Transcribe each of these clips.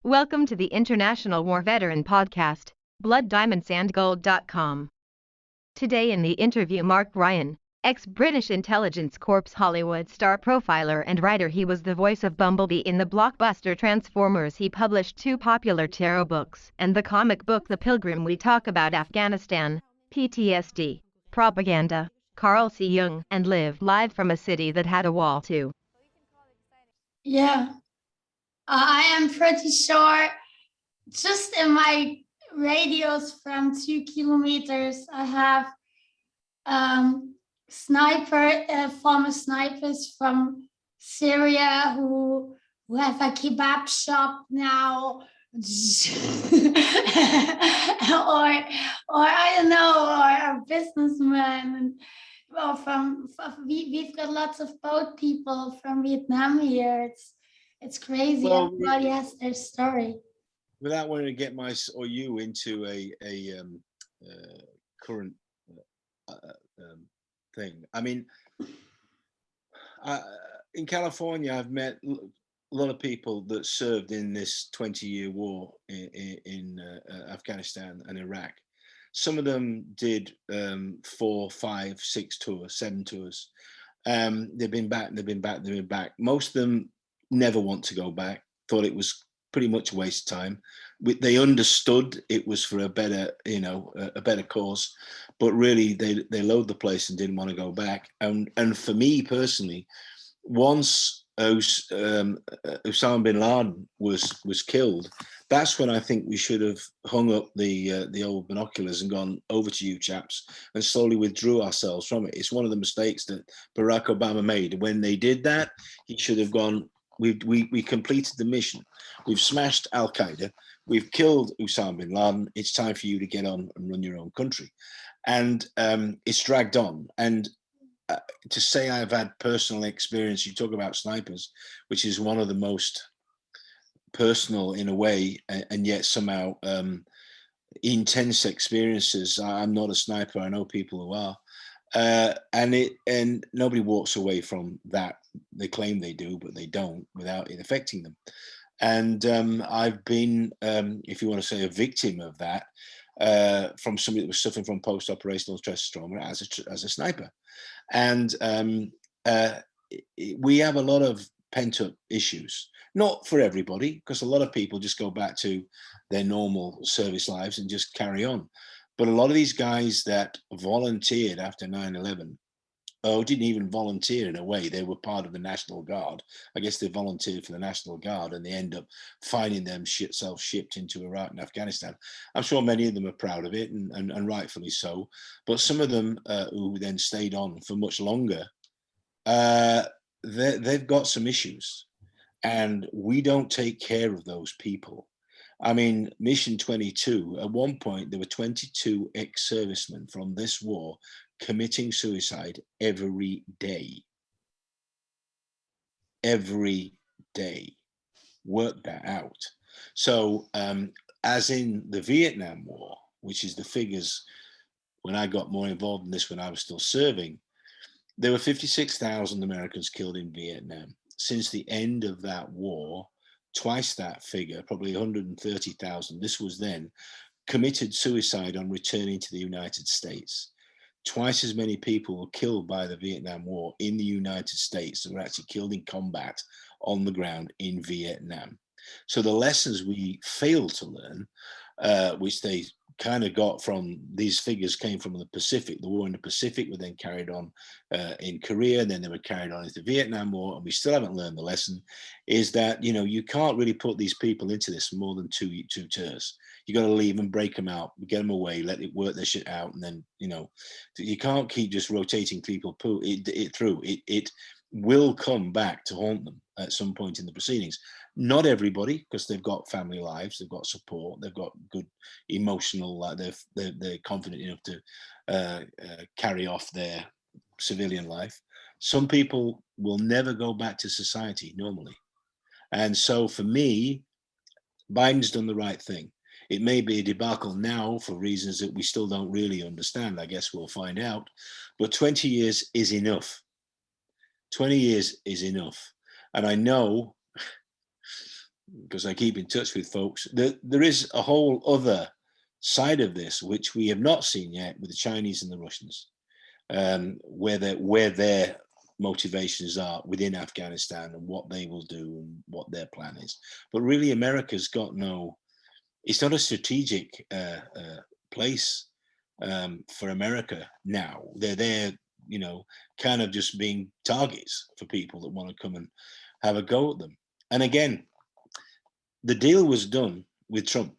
Welcome to the International War Veteran Podcast, BloodDiamondsAndGold.com. Today in the interview, Mark Ryan, ex-British Intelligence Corps Hollywood star profiler and writer. He was the voice of Bumblebee in the blockbuster Transformers. He published 2 popular tarot books and the comic book The Pilgrim. We talk about Afghanistan, PTSD, propaganda, Carl C. Jung, and live live from a city that had a wall too. Yeah, I am pretty sure just in my radius from 2 kilometers, I have former snipers from Syria who have a kebab shop now, or I don't know, or a businessman. And well, we've got lots of boat people from Vietnam here. It's crazy. Well, Everybody has their story. without wanting to get you into a current thing, I mean, in California, I've met a lot of people that served in this 20-year war in Afghanistan and Iraq. Some of them did 4, 5, 6 tours, 7 tours. They've been back, they've been back, they've been back. Most of them never want to go back, thought it was pretty much a waste of time. They understood it was for a better, a better cause, but really they loathed the place and didn't want to go back. And for me personally, once Osama bin Laden was killed, that's when I think we should have hung up the old binoculars and gone, over to you chaps, and slowly withdrew ourselves from it. It's one of the mistakes that Barack Obama made. When they did that, he should have gone, we completed the mission. We've smashed Al-Qaeda. We've killed Osama bin Laden. It's time for you to get on and run your own country. And it's dragged on. And to say I've had personal experience, you talk about snipers, which is one of the most personal in a way, and yet somehow intense experiences. I'm not a sniper. I know people who are. And nobody walks away from that. They claim they do, but they don't, without it affecting them. And I've been, if you want to say, a victim of that, from somebody that was suffering from post-operational stress trauma as a sniper. And we have a lot of pent-up issues. Not for everybody, because a lot of people just go back to their normal service lives and just carry on. But a lot of these guys that volunteered after 9/11, didn't even volunteer in a way. They were part of the National Guard. I guess they volunteered for the National Guard, and they end up finding themselves shipped into Iraq and Afghanistan. I'm sure many of them are proud of it, and rightfully so. But some of them who then stayed on for much longer, they've got some issues, and we don't take care of those people. I mean, Mission 22, at one point, there were 22 ex-servicemen from this war committing suicide every day. Every day. Work that out. So, as in the Vietnam War, which is the figures when I got more involved in this when I was still serving, there were 56,000 Americans killed in Vietnam. Since the end of that war, twice that figure, probably 130,000, this was then, committed suicide on returning to the United States. Twice as many people were killed by the Vietnam War in the United States that were actually killed in combat on the ground in Vietnam. So the lessons we failed to learn, which they kind of got from these figures, came from the Pacific. The war in the Pacific were then carried on in Korea, and then they were carried on into the Vietnam War, and we still haven't learned the lesson, is that, you can't really put these people into this for more than two tours. You got to leave them, break them out, get them away, let it work their shit out, and then, you can't keep just rotating people through. It will come back to haunt them at some point in the proceedings. Not everybody, because they've got family lives, they've got support, they've got good emotional, they're confident enough to carry off their civilian life. Some people will never go back to society normally. And so for me, Biden's done the right thing. It may be a debacle now for reasons that we still don't really understand. I guess we'll find out. But 20 years is enough. 20 years is enough. And I know because I keep in touch with folks, there is a whole other side of this, which we have not seen yet with the Chinese and the Russians, where their motivations are within Afghanistan and what they will do and what their plan is. But really, America's got it's not a strategic place for America now. They're there, kind of just being targets for people that want to come and have a go at them. And again, the deal was done with Trump.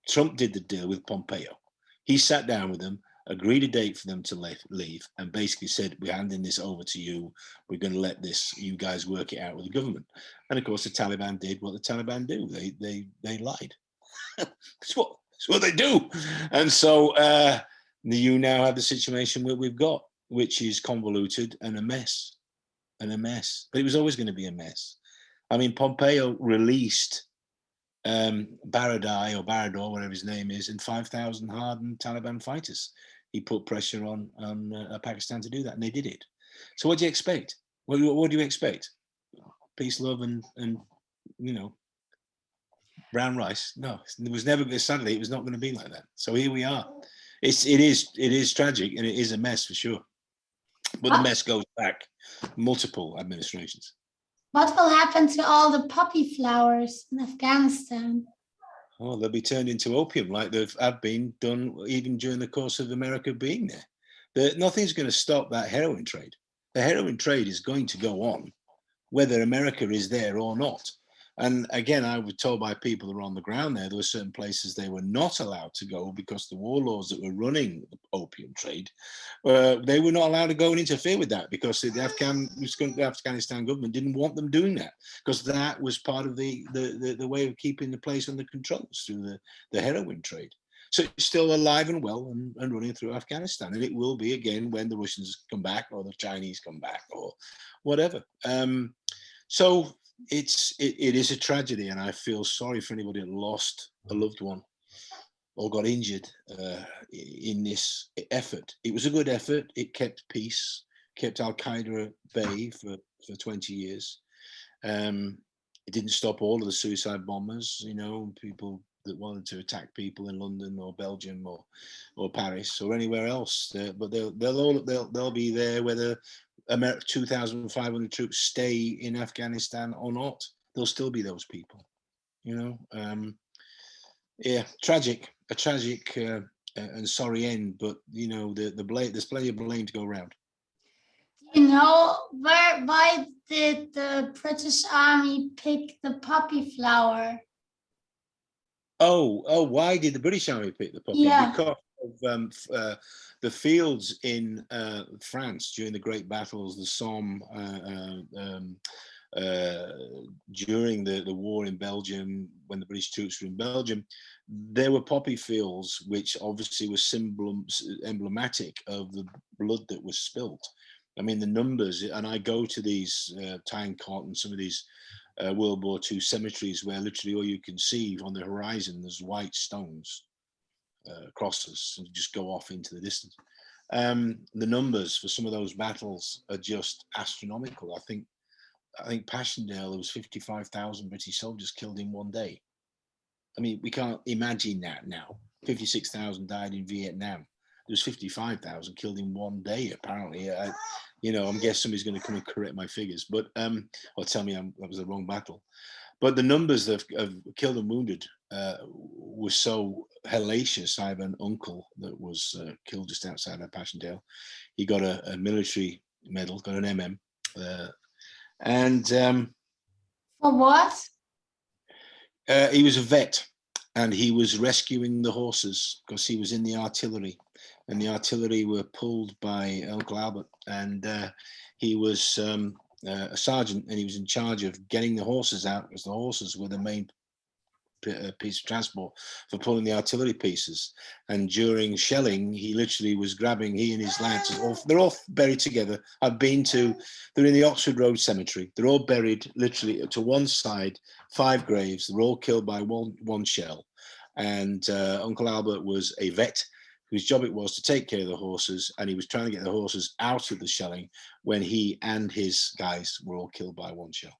Trump did the deal with Pompeo. He sat down with them, agreed a date for them to leave, and basically said, we're handing this over to you. We're going to let you guys work it out with the government. And of course, the Taliban did what the Taliban do. They lied. That's what they do. And so you now have the situation where we've got, which is convoluted and a mess. But it was always going to be a mess. I mean, Pompeo released Baradar, whatever his name is, and 5,000 hardened Taliban fighters. He put pressure on Pakistan to do that, and they did it. So what do you expect? What do you expect? Peace, love, and brown rice? No, it was never. Sadly, it was not going to be like that. So here we are. It is tragic, and it is a mess for sure. But the mess goes back multiple administrations. What will happen to all the poppy flowers in Afghanistan? Oh, they'll be turned into opium like have been done even during the course of America being there. Nothing's going to stop that heroin trade. The heroin trade is going to go on, whether America is there or not. And again, I was told by people that were on the ground there were certain places they were not allowed to go because the warlords that were running the opium trade, they were not allowed to go and interfere with that because the Afghanistan government didn't want them doing that, because that was part of the way of keeping the place under control through the heroin trade. So it's still alive and well and running through Afghanistan, and it will be again when the Russians come back or the Chinese come back or whatever. So it is a tragedy, and I feel sorry for anybody that lost a loved one or got injured in this effort. It was a good effort. It kept peace, kept Al Qaeda at bay for 20 years. It didn't stop all of the suicide bombers, people that wanted to attack people in London or Belgium or Paris or anywhere else. But they'll be there whether 2,500 troops stay in Afghanistan or not. There'll still be those people, tragic and sorry end, but the blame, there's plenty of blame to go around. Why did the British Army pick the poppy flower? Why did the British Army pick the poppy? Yeah. Because of the fields in France during the great battles, the Somme, during the war in Belgium, when the British troops were in Belgium, there were poppy fields, which obviously was emblematic of the blood that was spilt. I mean, the numbers, and I go to these Tyne-Cot and some of these World War II cemeteries where literally all you can see on the horizon, there's white stones, crosses, and just go off into the distance. The numbers for some of those battles are just astronomical. I think Passchendaele, there was 55,000 British soldiers killed in one day. I mean, we can't imagine that now. 56,000 died in Vietnam. There was 55,000 killed in one day, apparently. I'm guessing somebody's going to come and correct my figures, but or tell me that was the wrong battle. But the numbers of killed and wounded were so hellacious. I have an uncle that was killed just outside of Passchendaele. He got a military medal, got an MM. For what? He was a vet, and he was rescuing the horses because he was in the artillery, and the artillery were pulled by Uncle Albert, and he was a sergeant, and he was in charge of getting the horses out because the horses were the main piece of transport for pulling the artillery pieces. And during shelling, he literally was grabbing, he and his lads, they're all buried together. They're in the Oxford Road Cemetery. They're all buried literally to one side, 5 graves. They're all killed by one shell. And Uncle Albert was a vet whose job it was to take care of the horses, and he was trying to get the horses out of the shelling when he and his guys were all killed by one shell.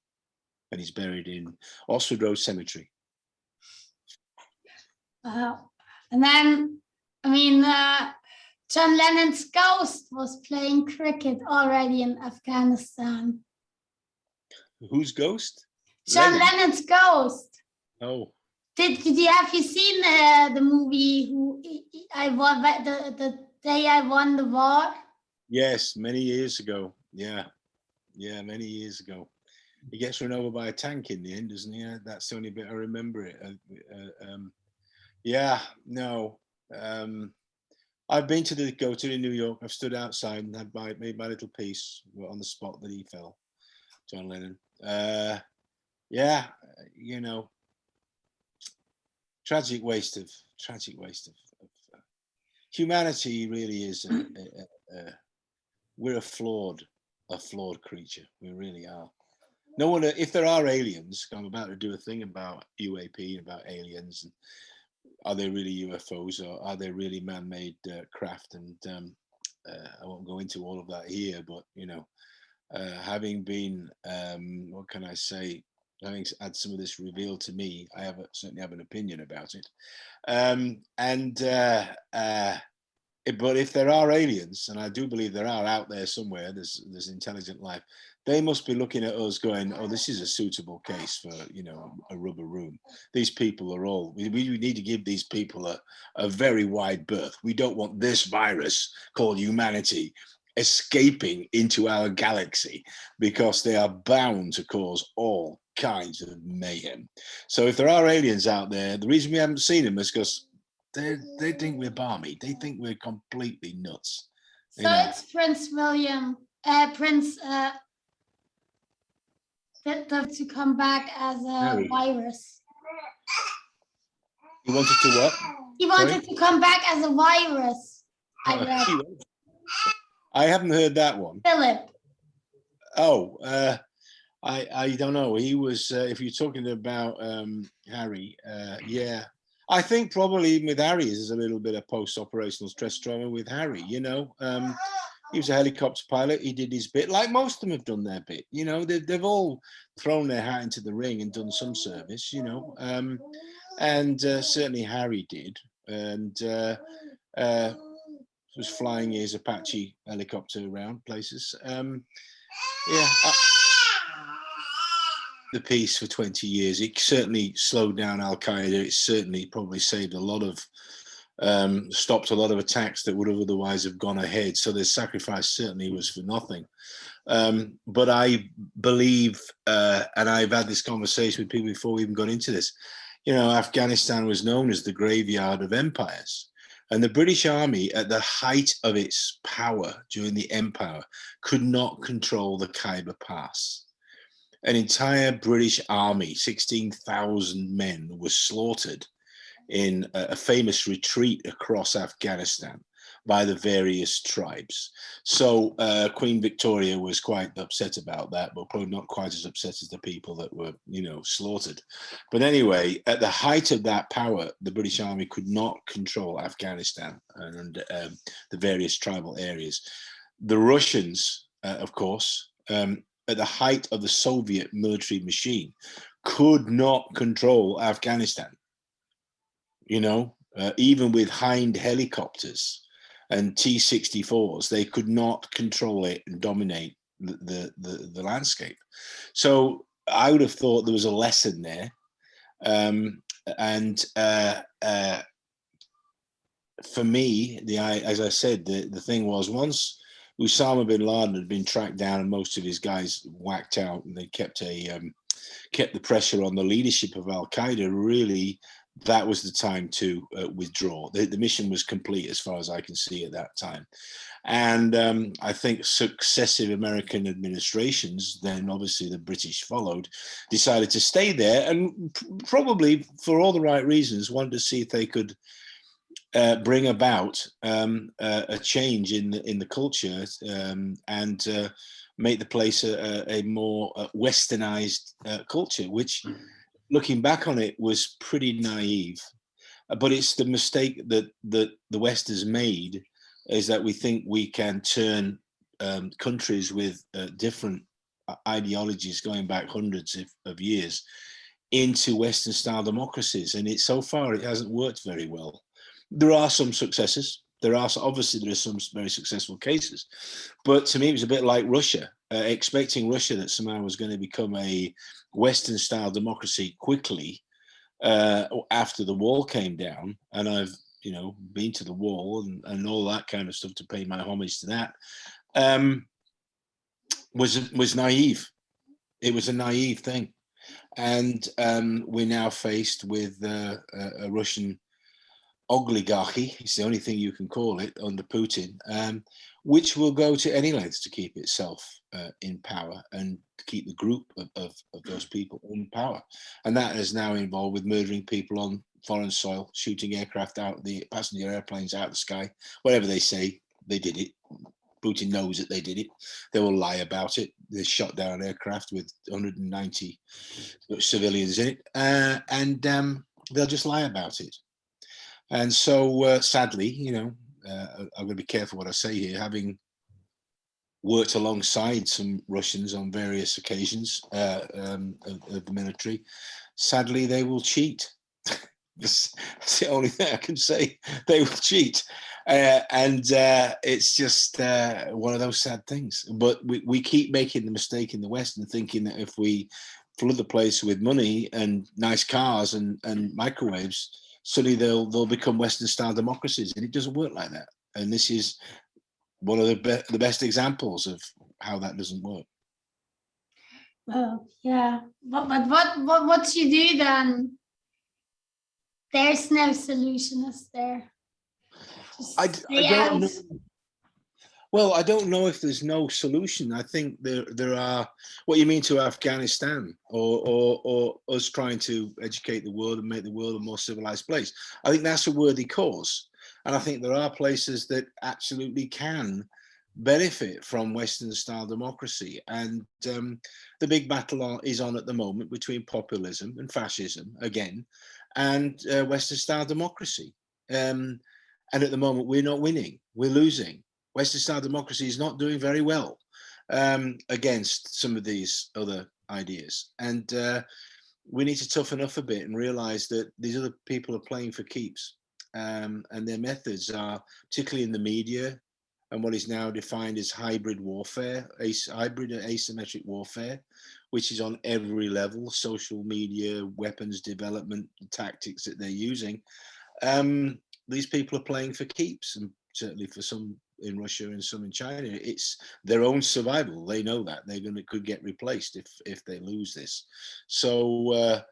and he's buried in Oxford Road Cemetery. And then, I mean, John Lennon's ghost was playing cricket already in Afghanistan. Whose ghost? John Lennon's ghost. Oh. Have you seen the movie I won the day I won the war? Yes, many years ago. Yeah, many years ago. He gets run over by a tank in the end, doesn't he? That's the only bit I remember it. Yeah, no. I've been to the go-to in New York. I've stood outside and had made my little piece on the spot that he fell, John Lennon. Yeah, you know, tragic waste of humanity. Really is. We're a flawed creature. We really are. No one. If there are aliens, I'm about to do a thing about UAP, about aliens, and are they really UFOs or are they really man-made craft? And I won't go into all of that here, but you know, having been, what can I say? Having had some of this revealed to me, I certainly have an opinion about it. But if there are aliens, and I do believe there are out there somewhere, there's intelligent life, they must be looking at us going, oh, this is a suitable case for, you know, a rubber room. These people are all, we need to give these people a very wide berth. We don't want this virus called humanity escaping into our galaxy, because they are bound to cause all kinds of mayhem. So if there are aliens out there, the reason we haven't seen them is because they think we're balmy. They think we're completely nuts. So it's Prince William, to come back as a virus. He wanted to what? He wanted to come back as a virus. I haven't heard that one. Philip. Oh, I don't know. He was, if you're talking about Harry, yeah. I think probably even with Harry, there's a little bit of post-operational stress trauma with Harry, you know. He was a helicopter pilot. He did his bit, like most of them have done their bit. You know, they've all thrown their hat into the ring and done some service, you know. And certainly Harry did. And was flying his Apache helicopter around places. Yeah. The peace for 20 years. It certainly slowed down Al Qaeda. It certainly probably saved a lot of, stopped a lot of attacks that would have otherwise have gone ahead. So the sacrifice certainly was for nothing. But I believe, and I've had this conversation with people before we even got into this, you know, Afghanistan was known as the graveyard of empires. And the British Army, at the height of its power during the empire, could not control the Khyber Pass. An entire British army, 16,000 men, was slaughtered in a famous retreat across Afghanistan by the various tribes. So Queen Victoria was quite upset about that, but probably not quite as upset as the people that were, you know, slaughtered. But anyway, at the height of that power, the British Army could not control Afghanistan and the various tribal areas. The Russians, of course, at the height of the Soviet military machine, could not control Afghanistan. You know, even with Hind helicopters and T-64s, they could not control it and dominate the landscape. So I would have thought there was a lesson there. For me, as I said, the thing was, once Osama bin Laden had been tracked down and most of his guys whacked out, and they kept the pressure on the leadership of Al Qaeda, really, that was the time to withdraw. The mission was complete as far as I can see at that time. And I think successive American administrations, then obviously the British followed, decided to stay there, and probably for all the right reasons, wanted to see if they could bring about a change in the culture and make the place a more westernized culture, which, looking back on it, was pretty naive. But it's the mistake that the West has made, is that we think we can turn countries with different ideologies going back hundreds of years into Western style democracies, and so far it hasn't worked very well. There are some successes. Obviously there are some very successful cases, but to me it was a bit like Russia, expecting Russia that somehow was going to become a Western style democracy quickly after the wall came down. And I've been to the wall and all that kind of stuff to pay my homage to that. Was naive. It was a naive thing. And we're now faced with a Russian oligarchy, it's the only thing you can call it, under Putin, which will go to any lengths to keep itself in power and to keep the group of those people in power. And that is now involved with murdering people on foreign soil, shooting aircraft out, the passenger airplanes out of the sky, whatever they say, they did it. Putin knows that they did it. They will lie about it. They shot down an aircraft with 190 civilians in it, and they'll just lie about it. And so, sadly, I'm going to be careful what I say here, having worked alongside some Russians on various occasions of the military, sadly, they will cheat. That's the only thing I can say. They will cheat. And it's just one of those sad things. But we keep making the mistake in the West and thinking that if we flood the place with money and nice cars and microwaves, suddenly they'll become Western style democracies, and it doesn't work like that. And this is one of the best examples of how that doesn't work. Well, yeah, but what you do then? There's no solution, is there? I don't know. Well, I don't know if there's no solution. I think there are. What you mean to Afghanistan, or us trying to educate the world and make the world a more civilized place? I think that's a worthy cause, and I think there are places that absolutely can benefit from Western style democracy. And the big battle is on at the moment between populism and fascism again, and Western style democracy. And at the moment, we're not winning, we're losing. Western style democracy is not doing very well against some of these other ideas. And we need to toughen up a bit and realize that these other people are playing for keeps. And their methods are, particularly in the media, and what is now defined as hybrid warfare, hybrid and asymmetric warfare, which is on every level, social media, weapons development, tactics that they're using. These people are playing for keeps, and certainly for some in Russia and some in China, it's their own survival. They know that could get replaced if they lose this. So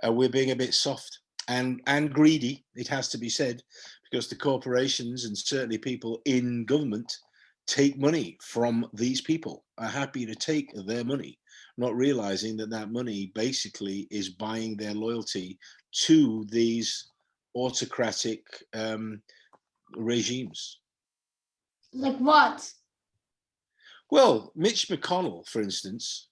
we're being a bit soft and greedy, it has to be said, because the corporations and certainly people in government take money from these people, are happy to take their money, not realizing that that money basically is buying their loyalty to these autocratic regimes. Like what? Well, Mitch McConnell, for instance,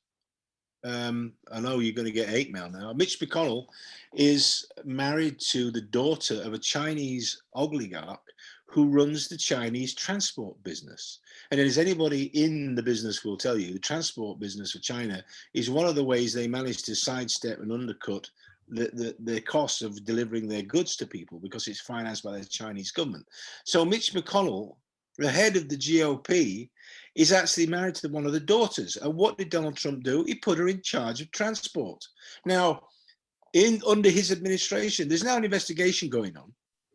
I know you're going to get hate mail now. Mitch McConnell is married to the daughter of a Chinese oligarch who runs the Chinese transport business. And as anybody in the business will tell you, the transport business for China is one of the ways they manage to sidestep and undercut the costs of delivering their goods to people, because it's financed by the Chinese government. So Mitch McConnell, the head of the GOP, is actually married to one of the daughters. And what did Donald Trump do? He put her in charge of transport. Now, under his administration, there's now an investigation going on,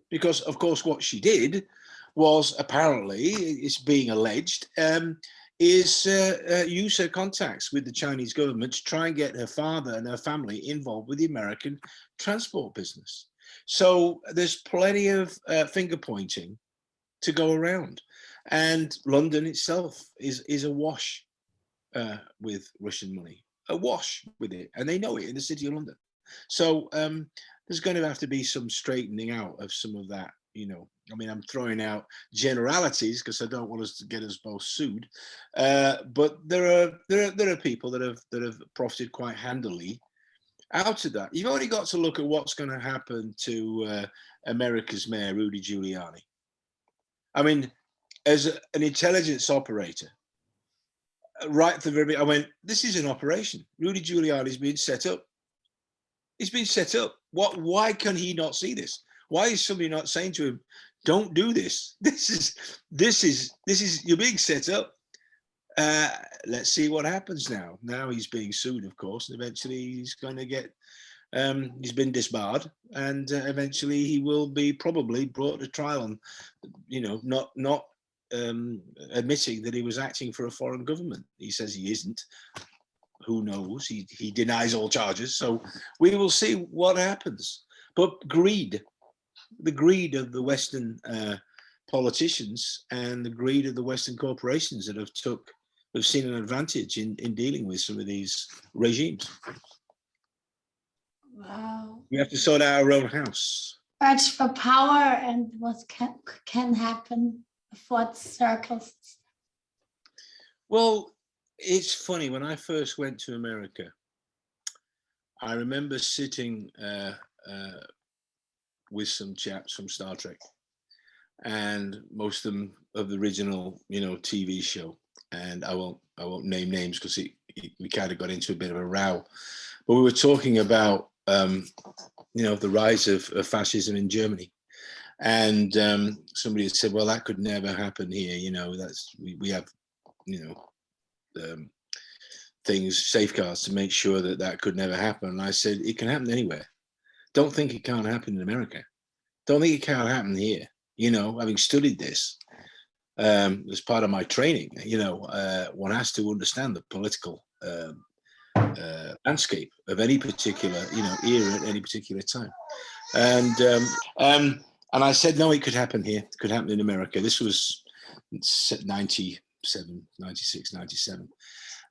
because, of course, what she did was, apparently, it's being alleged, is use her contacts with the Chinese government to try and get her father and her family involved with the American transport business. So there's plenty of finger pointing to go around. And London itself is awash with Russian money, awash with it. And they know it in the city of London. So there's going to have to be some straightening out of some of that, I mean, I'm throwing out generalities because I don't want us to get us both sued. But there are people that have profited quite handily out of that. You've only got to look at what's going to happen to America's mayor, Rudy Giuliani. I mean, as an intelligence operator, right at the very beginning, I went, this is an operation. Rudy Giuliani's being set up. He's been set up. Why can he not see this? Why is somebody not saying to him, don't do this? This is you're being set up. Let's see what happens now. Now he's being sued, of course, and eventually he's going to get, he's been disbarred, and eventually he will be probably brought to trial on, not admitting that he was acting for a foreign government. He says he isn't. Who knows? He denies all charges. So we will see what happens. But the greed of the Western politicians and the greed of the Western corporations that have seen an advantage in dealing with some of these regimes. Wow. We have to sort out our own house. Search for power and what can happen, what circles. Well, it's funny, when I first went to America, I remember sitting with some chaps from Star Trek, and most of them of the original, TV show. And I won't name names because we kind of got into a bit of a row. But we were talking about, the rise of fascism in Germany. And somebody had said, well, that could never happen here. We have, things, safeguards to make sure that could never happen. And I said, it can happen anywhere. Don't think it can't happen in America. Don't think it can't happen here. Having studied this as part of my training, one has to understand the political landscape of any particular, era at any particular time. And I said, no, it could happen here. It could happen in America. This was 96, 97.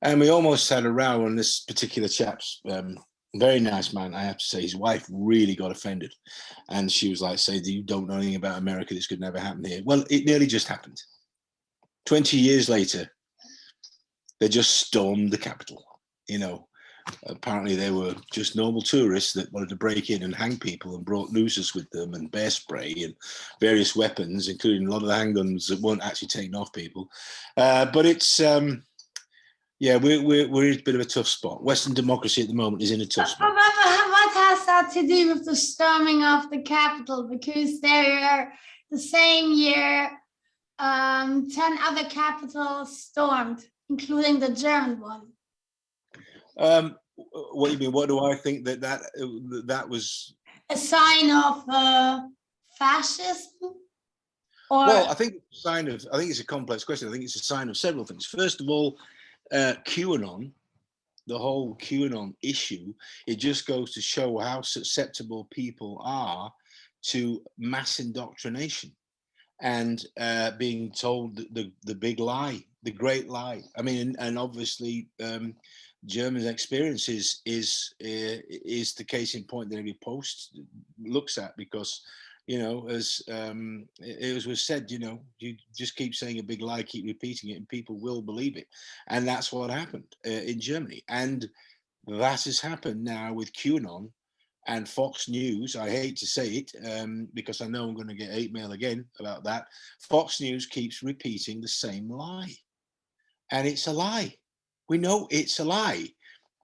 And we almost had a row on this particular chap's, very nice man, I have to say. His wife really got offended. And she was like, say, you don't know anything about America. This could never happen here. Well, it nearly just happened. 20 years later, they just stormed the Capitol. Apparently they were just normal tourists that wanted to break in and hang people, and brought nooses with them and bear spray and various weapons, including a lot of the handguns that weren't actually taken off people. But it's, we're in a bit of a tough spot. Western democracy at the moment is in a tough spot. What has that to do with the storming of the Capitol? Because there, the same year, 10 other capitals stormed, including the German one. What do you mean? What do I think that was? A sign of fascism? Or... Well, I think it's a complex question. I think it's a sign of several things. First of all, QAnon, the whole QAnon issue, it just goes to show how susceptible people are to mass indoctrination and being told the big lie, the great lie. I mean, and obviously Germany's experience is the case in point that every post looks at, because as it was said, you just keep saying a big lie, keep repeating it, and people will believe it. And that's what happened in Germany. And that has happened now with QAnon and Fox News. I hate to say it, because I know I'm going to get hate mail again about that. Fox News keeps repeating the same lie. And it's a lie. We know it's a lie.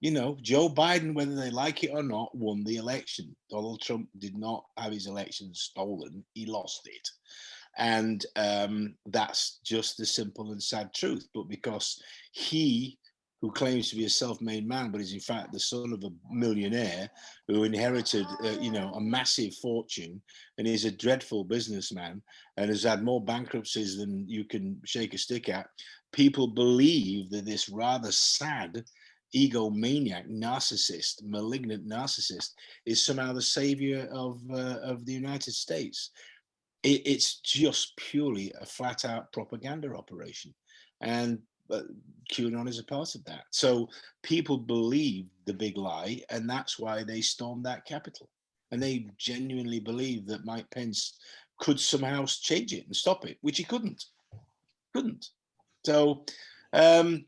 Joe Biden, whether they like it or not, won the election. Donald Trump did not have his election stolen. He lost it. And that's just the simple and sad truth. But because he, who claims to be a self-made man, but is in fact the son of a millionaire who inherited, a massive fortune, and is a dreadful businessman and has had more bankruptcies than you can shake a stick at, people believe that this rather sad egomaniac, narcissist, malignant narcissist is somehow the savior of the United States. It's just purely a flat-out propaganda operation, and QAnon is a part of that. So people believe the big lie, and that's why they stormed that Capitol. And they genuinely believe that Mike Pence could somehow change it and stop it, which he couldn't. So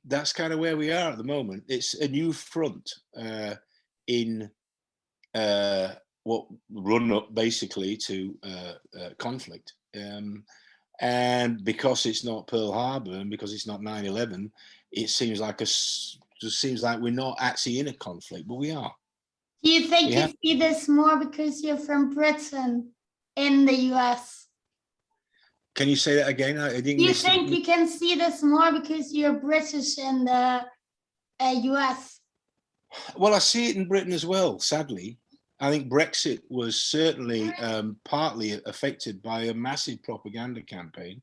that's kind of where we are at the moment. It's a new front in what run up basically to conflict. And because it's not Pearl Harbor and because it's not 9/11, it seems like just seems like we're not actually in a conflict, but we are. Do you think you see this more because you're from Britain in the US? Can you say that again? I didn't. Do you think you can see this more because you're British in the US? Well, I see it in Britain as well, sadly. I think Brexit was certainly partly affected by a massive propaganda campaign,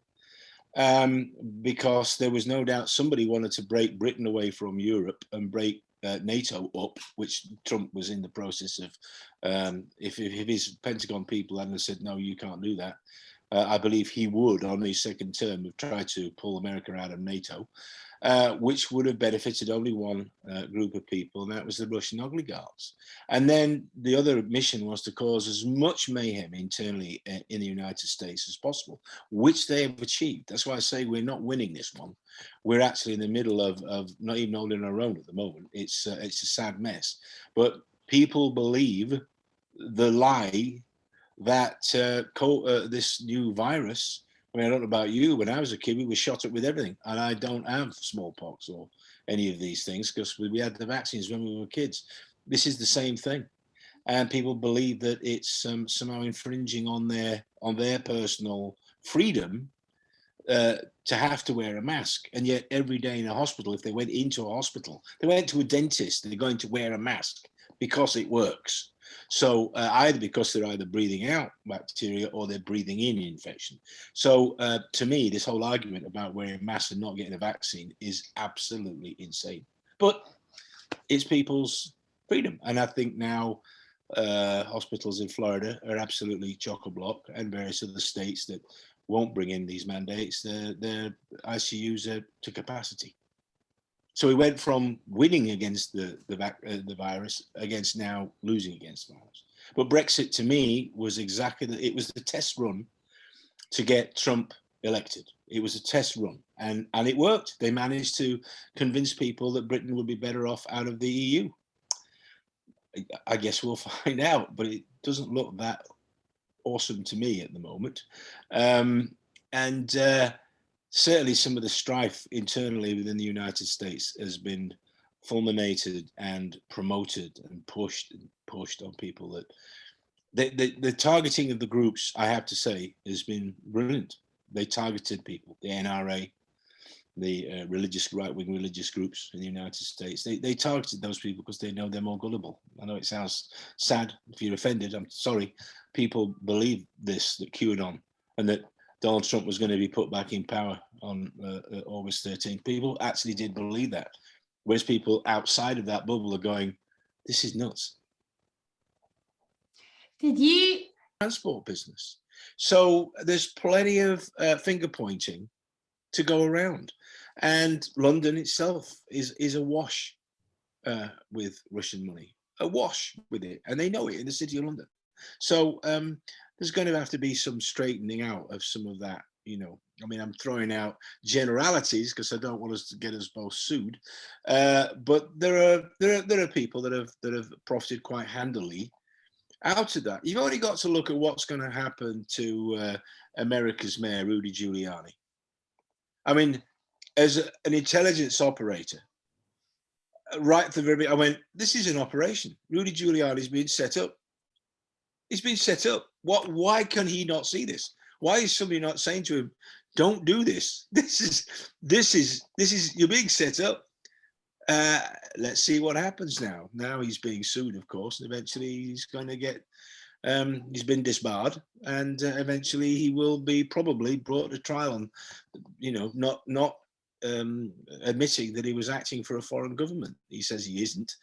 because there was no doubt somebody wanted to break Britain away from Europe and break NATO up, which Trump was in the process of. If his Pentagon people hadn't said, no, you can't do that, I believe he would, on his second term, have tried to pull America out of NATO, which would have benefited only one group of people, and that was the Russian oligarchs. And then the other mission was to cause as much mayhem internally in the United States as possible, which they have achieved. That's why I say we're not winning this one. We're actually in the middle of not even holding our own at the moment. It's a sad mess. But people believe the lie that this new virus, I mean, I don't know about you, when I was a kid, we were shot up with everything. And I don't have smallpox or any of these things because we had the vaccines when we were kids. This is the same thing. And people believe that it's somehow infringing on their personal freedom to have to wear a mask. And yet every day in a hospital, if they went into a hospital, they went to a dentist, they're going to wear a mask because it works. So either because they're either breathing out bacteria or they're breathing in infection. So to me, this whole argument about wearing masks and not getting a vaccine is absolutely insane. But it's people's freedom. And I think now hospitals in Florida are absolutely chock-a-block, and various other states that won't bring in these mandates, their ICUs are to capacity. So we went from winning against the virus against now losing against the virus. But Brexit to me was it was the test run to get Trump elected. It was a test run, and it worked. They managed to convince people that Britain would be better off out of the EU. I guess we'll find out, but it doesn't look that awesome to me at the moment. Certainly some of the strife internally within the United States has been fulminated and promoted and pushed on people. That the targeting of the groups, I have to say, has been brilliant. They targeted people, the NRA, the right-wing religious groups in the United States. They targeted those people because they know they're more gullible. I know it sounds sad. If you're offended, I'm sorry. People believe this, that QAnon, and that Donald Trump was going to be put back in power on August 13th. People actually did believe that, whereas people outside of that bubble are going, this is nuts. Did you? Transport business. So there's plenty of finger pointing to go around. And London itself is awash with Russian money, awash with it. And they know it in the city of London. So there's going to have to be some straightening out of some of that, you know. I mean, I'm throwing out generalities because I don't want us to get us both sued. But there are people that have profited quite handily out of that. You've only got to look at what's going to happen to America's mayor, Rudy Giuliani. I mean, as an intelligence operator, right at the very beginning, I went, this is an operation. Rudy Giuliani's been set up. He's been set up. Why can he not see this? Why is somebody not saying to him, don't do this? This is you're being set up. Let's see what happens now. Now he's being sued, of course, and eventually he's going to get he's been disbarred, and eventually he will be probably brought to trial on, you know, not admitting that he was acting for a foreign government. He says he isn't.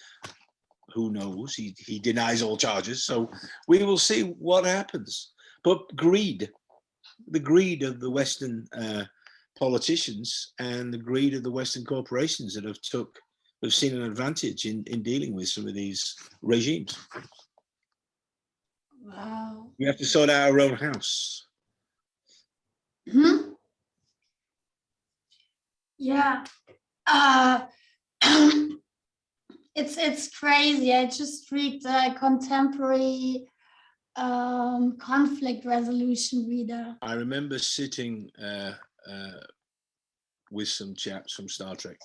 Who knows? He denies all charges. So we will see what happens. But the greed of the Western politicians and the greed of the Western corporations that have seen an advantage in dealing with some of these regimes. Wow. We have to sort out our own house. Hmm? Yeah. It's crazy. I just read the contemporary conflict resolution reader. I remember sitting with some chaps from Star Trek,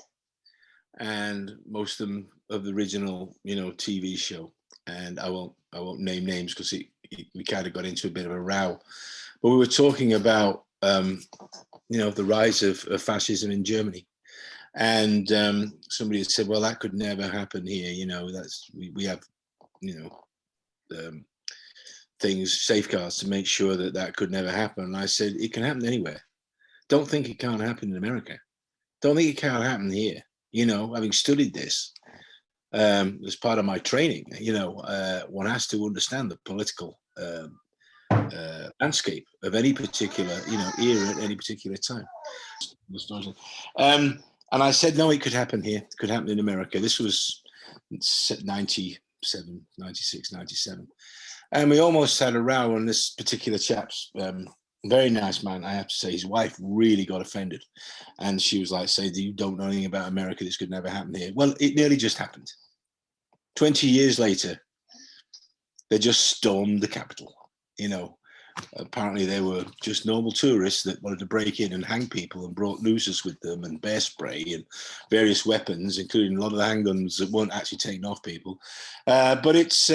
and most of them of the original, TV show. And I won't name names because we kind of got into a bit of a row. But we were talking about the rise of fascism in Germany, and somebody had said, "Well, that could never happen here. We have things, safeguards to make sure that could never happen." And I said, "It can happen anywhere. Don't think it can't happen in America. Don't think it can't happen here. Having studied this as part of my training, one has to understand the political landscape of any particular, era at any particular time." And I said, "No, it could happen here. It could happen in America." This was 97, 96, 97. And we almost had a row on this particular chap's, very nice man, I have to say. His wife really got offended. And she was like, "Say, you don't know anything about America. This could never happen here." Well, it nearly just happened. 20 years later, they just stormed the Capitol. Apparently they were just normal tourists that wanted to break in and hang people, and brought nooses with them and bear spray and various weapons, including a lot of the handguns that weren't actually taken off people. But it's,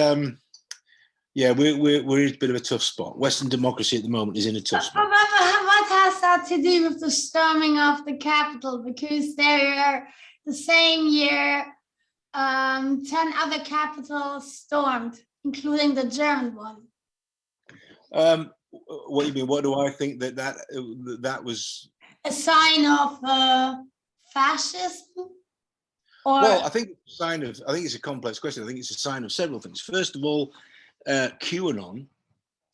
yeah, we're in a bit of a tough spot. Western democracy at the moment is in a tough spot. What has that to do with the storming of the Capitol? Because there, the same year, 10 other capitals stormed, including the German one. What do you mean? What do I think that was? A sign of fascism? Or Well, I think it's a complex question. I think it's a sign of several things. First of all, QAnon,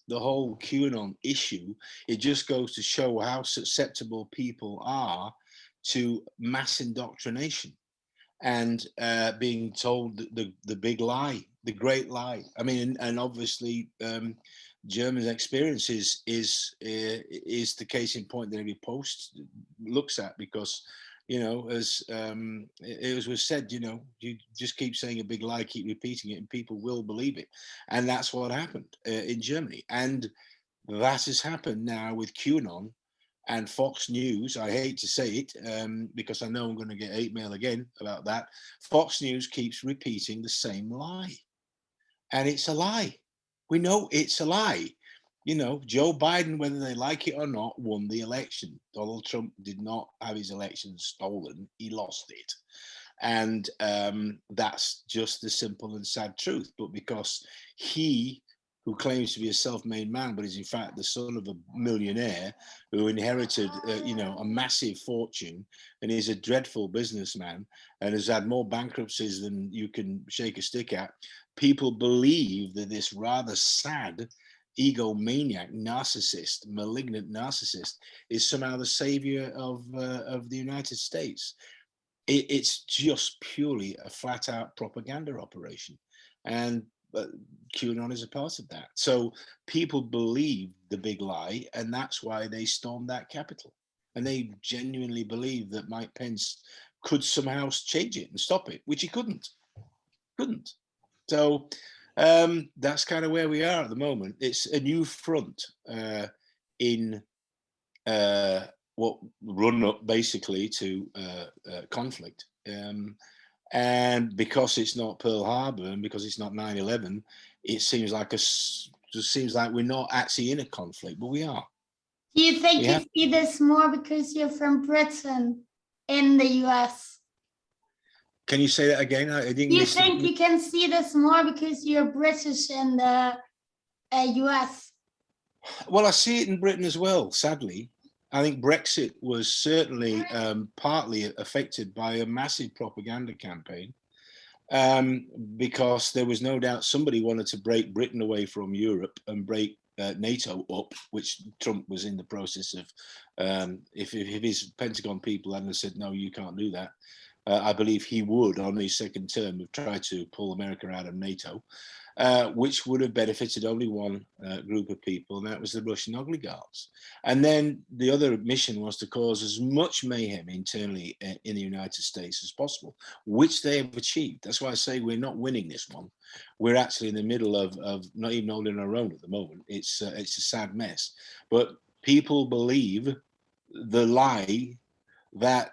the whole QAnon issue, it just goes to show how susceptible people are to mass indoctrination and being told the big lie, the great lie. I mean, and obviously Germany's experience is the case in point that every post looks at, because as it was said, you just keep saying a big lie, keep repeating it, and people will believe it. And that's what happened in Germany. And that has happened now with QAnon and Fox News. I hate to say it, because I know I'm going to get hate mail again about that. Fox News keeps repeating the same lie. And it's a lie. We know it's a lie. Joe Biden, whether they like it or not, won the election. Donald Trump did not have his election stolen. He lost it. And that's just the simple and sad truth. But because he, who claims to be a self-made man, but is in fact the son of a millionaire who inherited, a massive fortune, and is a dreadful businessman and has had more bankruptcies than you can shake a stick at, people believe that this rather sad egomaniac, narcissist, malignant narcissist is somehow the savior of the United States. It's just purely a flat-out propaganda operation, and QAnon is a part of that. So people believe the big lie, and that's why they stormed that Capitol. And they genuinely believe that Mike Pence could somehow change it and stop it, which he couldn't. So that's kind of where we are at the moment. It's a new front in what run up basically to conflict. And because it's not Pearl Harbor and because it's not 9/11, it seems like we're not actually in a conflict, but we are. do you think you see this more because you're from Britain in the US? Can you say that again? I didn't. Do you think you can see this more because you're British in the US? Well, I see it in Britain as well, sadly. I think Brexit was certainly partly affected by a massive propaganda campaign, because there was no doubt somebody wanted to break Britain away from Europe and break NATO up, which Trump was in the process of. If his Pentagon people hadn't said, "No, you can't do that," I believe he would, on his second term, have tried to pull America out of NATO, which would have benefited only one group of people, and that was the Russian oligarchs. And then the other mission was to cause as much mayhem internally in the United States as possible, which they have achieved. That's why I say we're not winning this one. We're actually in the middle of not even holding our own at the moment. It's a sad mess. But people believe the lie that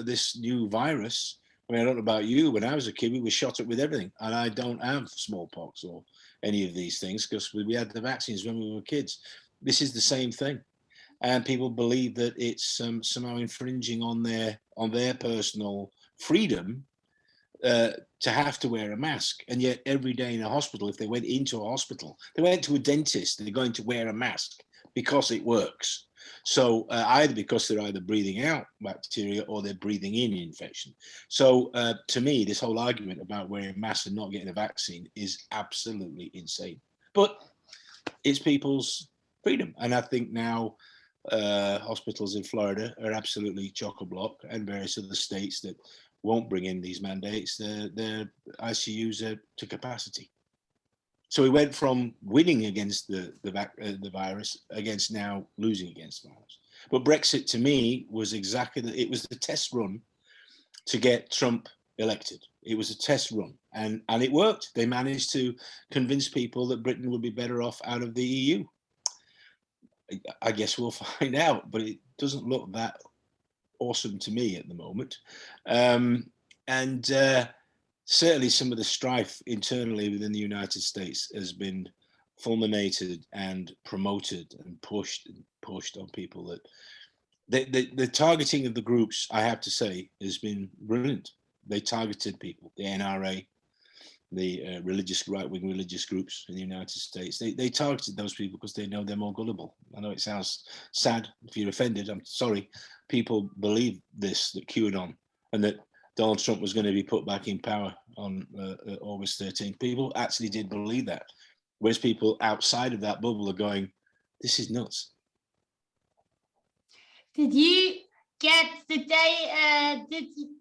this new virus, I mean, I don't know about you, when I was a kid, we were shot up with everything. And I don't have smallpox or any of these things because we had the vaccines when we were kids. This is the same thing. And people believe that it's somehow infringing on their personal freedom to have to wear a mask. And yet every day in a hospital, if they went into a hospital, they went to a dentist, they're going to wear a mask because it works. So either because they're either breathing out bacteria or they're breathing in infection. So to me, this whole argument about wearing masks and not getting a vaccine is absolutely insane. But it's people's freedom. And I think now hospitals in Florida are absolutely chock-a-block, and various other states that won't bring in these mandates, their ICUs are to capacity. So we went from winning against the virus against now losing against the virus. But Brexit to me was it was the test run to get Trump elected. It was a test run and it worked. They managed to convince people that Britain would be better off out of the EU. I guess we'll find out, but it doesn't look that awesome to me at the moment. Certainly some of the strife internally within the United States has been fulminated and promoted and pushed on people. That the targeting of the groups, I have to say, has been brilliant. They targeted people, the NRA, the right-wing religious groups in the United States. They targeted those people because they know they're more gullible. I know it sounds sad. If you're offended, I'm sorry. People believe this, that QAnon and that Donald Trump was going to be put back in power on August 13th. People actually did believe that, whereas people outside of that bubble are going, this is nuts. Did they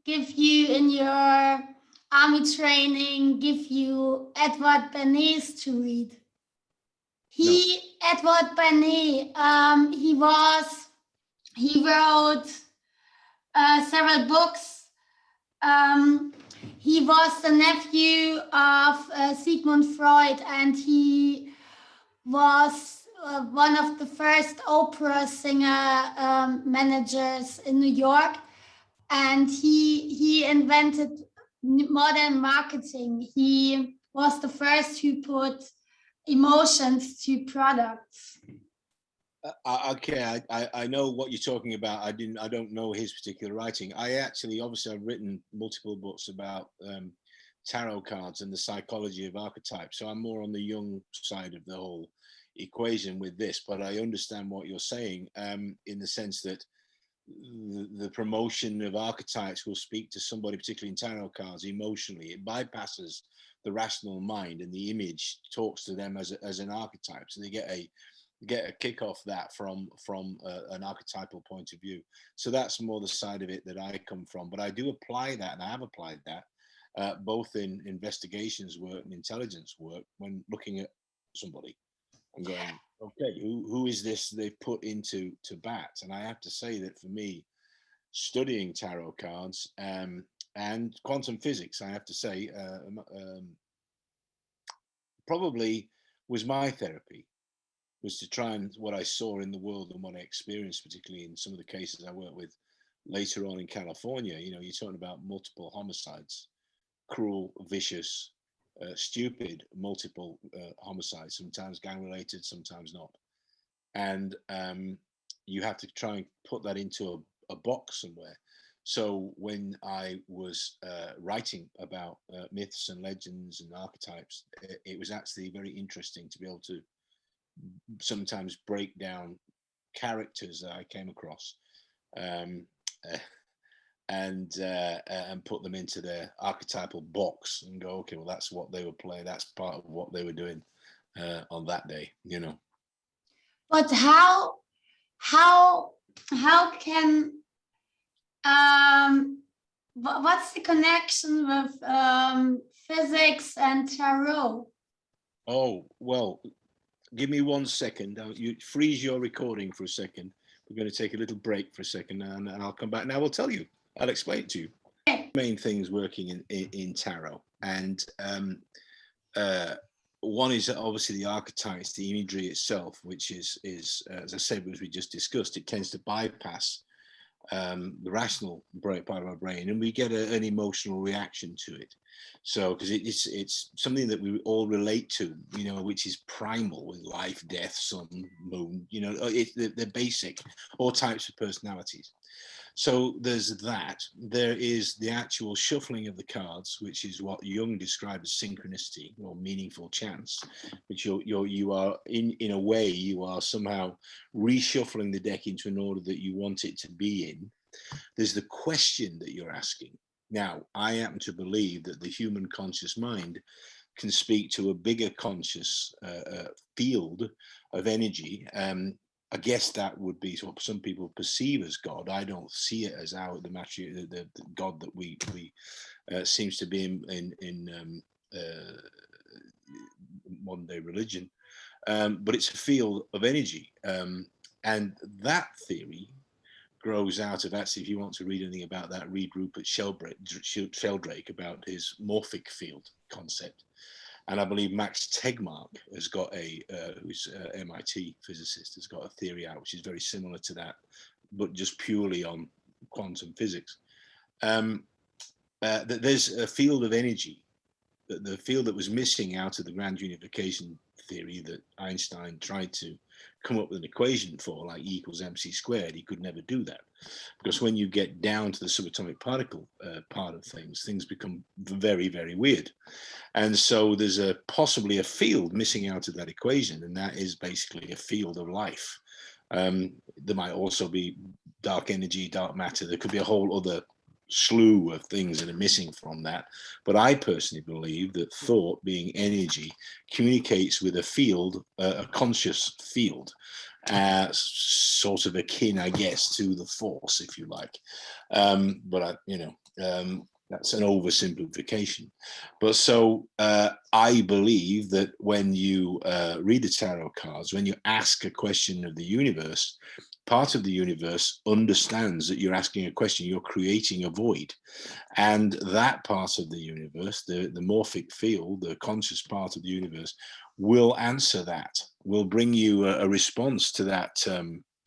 give you in your army training, give you Edward Bernays to read? Edward Bernays, he wrote several books. He was the nephew of Sigmund Freud, and he was one of the first opera singer managers in New York, and he invented modern marketing. He was the first who put emotions to products. Okay, I know what you're talking about. I don't know his particular writing. Obviously I've written multiple books about tarot cards and the psychology of archetypes. So I'm more on the Jung side of the whole equation with this, but I understand what you're saying in the sense that the promotion of archetypes will speak to somebody, particularly in tarot cards, emotionally. It bypasses the rational mind, and the image talks to them as an archetype. So they get a kick off that from an archetypal point of view. So that's more the side of it that I come from. But I do apply that, and I have applied that both in investigations work and intelligence work when looking at somebody and going, okay, who is this they've put into bat? And I have to say that for me, studying tarot cards and quantum physics, I have to say, probably was my therapy, was to try and what I saw in the world and what I experienced, particularly in some of the cases I worked with later on in California. You know, you're talking about multiple homicides, cruel, vicious, stupid, multiple homicides, sometimes gang related, sometimes not. And you have to try and put that into a box somewhere. So when I was writing about myths and legends and archetypes, it was actually very interesting to be able to sometimes break down characters that I came across and put them into their archetypal box and go, okay, well, that's what they were playing. That's part of what they were doing on that day, you know. But how can What's the connection with physics and tarot? Oh, well, give me 1 second. You freeze your recording for a second. We're going to take a little break for a second, and I'll come back. Now, I'll tell you. I'll explain it to you. Okay. Main things working in tarot, and one is obviously the archetypes, the imagery itself, which is as I said, as we just discussed, it tends to bypass the rational part of our brain, and we get an emotional reaction to it. So because it's something that we all relate to, you know, which is primal, with life, death, sun, moon, you know, they're basic, all types of personalities. So there's that. There is the actual shuffling of the cards, which is what Jung described as synchronicity or meaningful chance, which you are in a way, you are somehow reshuffling the deck into an order that you want it to be in. There's the question that you're asking. Now, I happen to believe that the human conscious mind can speak to a bigger conscious field of energy. I guess that would be what some people perceive as God. I don't see it as the God that we seems to be in modern day religion, but it's a field of energy, and that theory grows out of, actually, if you want to read anything about that, read Rupert Sheldrake about his morphic field concept. And I believe Max Tegmark has got who's an MIT physicist, has got a theory out which is very similar to that, but just purely on quantum physics. That there's a field of energy, the field that was missing out of the grand unification theory that Einstein tried to come up with an equation for, like E equals mc squared. He could never do that, because when you get down to the subatomic particle part of things become very, very weird. And so there's possibly a field missing out of that equation, and that is basically a field of life. There might also be dark energy, dark matter. There could be a whole other slew of things that are missing from that. But I personally believe that thought, being energy, communicates with a field, a conscious field, sort of akin, I guess, to the force, if you like. But that's an oversimplification. But so I believe that when you read the tarot cards, when you ask a question of the universe, part of the universe understands that you're asking a question, you're creating a void. And that part of the universe, the morphic field, the conscious part of the universe, will answer that, will bring you a response to that,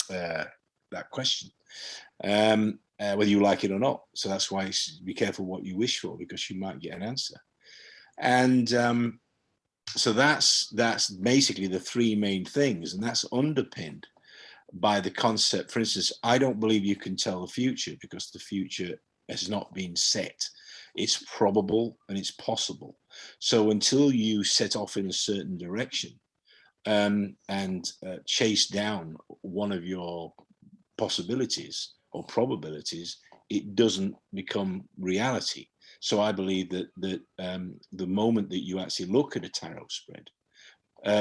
that question. Whether you like it or not. So that's why be careful what you wish for, because you might get an answer. And so that's basically the three main things, and that's underpinned by the concept. For instance, I don't believe you can tell the future, because the future has not been set. It's probable and it's possible. So until you set off in a certain direction and chase down one of your possibilities or probabilities, it doesn't become reality. So I believe that the moment that you actually look at a tarot spread,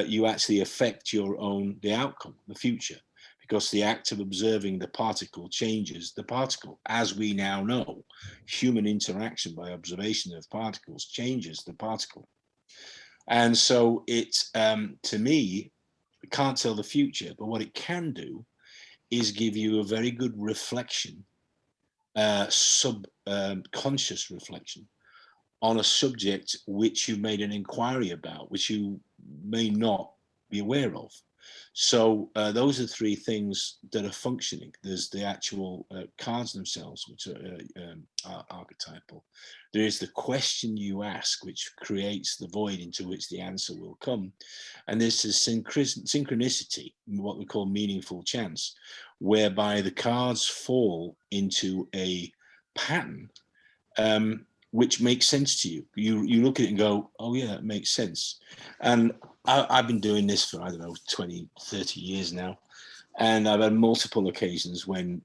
you actually affect the outcome, the future, because the act of observing the particle changes the particle. As we now know, human interaction by observation of particles changes the particle. And so it, to me, can't tell the future, but what it can do is give you a very good reflection, subconscious reflection on a subject which you made an inquiry about, which you may not be aware of. So those are three things that are functioning. There's the actual cards themselves, which are archetypal. There is the question you ask, which creates the void into which the answer will come. And there's the synchronicity, what we call meaningful chance, whereby the cards fall into a pattern which makes sense to you. You look at it and go, oh yeah, it makes sense. And I've been doing this for, I don't know, 20, 30 years now. And I've had multiple occasions when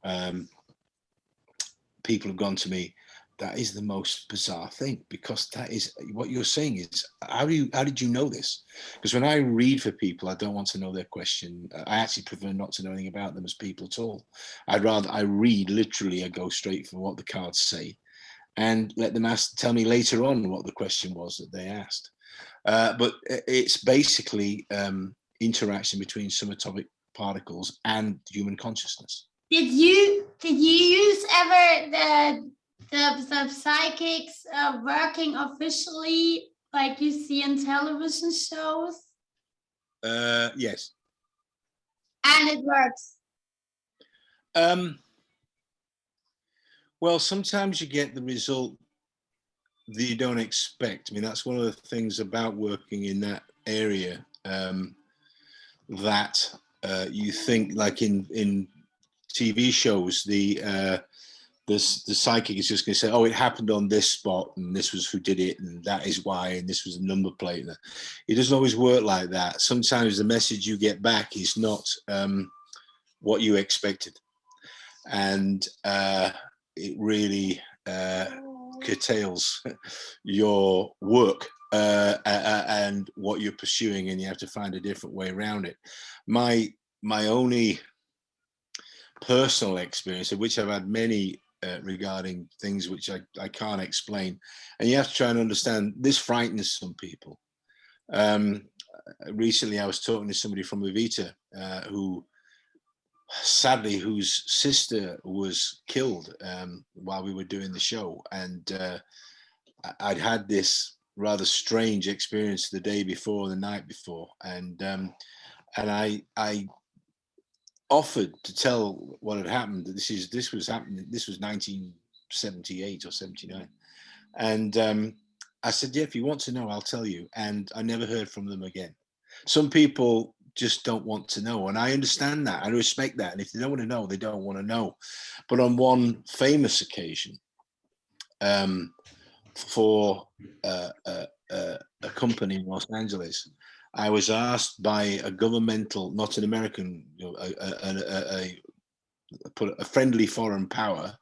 people have gone to me, that is the most bizarre thing, because that is what you're saying is, how did you know this? Because when I read for people, I don't want to know their question. I actually prefer not to know anything about them as people at all. I read literally, I go straight for what the cards say. and let them tell me later on what the question was that they asked. But it's basically interaction between subatomic particles and human consciousness. Did you use ever the psychics working officially like you see in television shows? Yes. And it works. Well, sometimes you get the result that you don't expect. I mean, that's one of the things about working in that area, that you think, like in TV shows, the psychic is just going to say, oh, it happened on this spot and this was who did it and that is why and this was a number plate. It doesn't always work like that. Sometimes the message you get back is not what you expected, and it really curtails your work and what you're pursuing, and you have to find a different way around it. My only personal experience, of which I've had many regarding things which I can't explain, and you have to try and understand, this frightens some people. Recently I was talking to somebody from Evita who sadly, whose sister was killed while we were doing the show, and I'd had this rather strange experience the day before, the night before, and I offered to tell what had happened. This was 1978 or 79, and I said, yeah, if you want to know, I'll tell you. And I never heard from them again. Some people just don't want to know, and I understand that. I respect that. And if they don't want to know, they don't want to know. But on one famous occasion, for a company in Los Angeles, I was asked by a governmental, not an American, a friendly foreign power,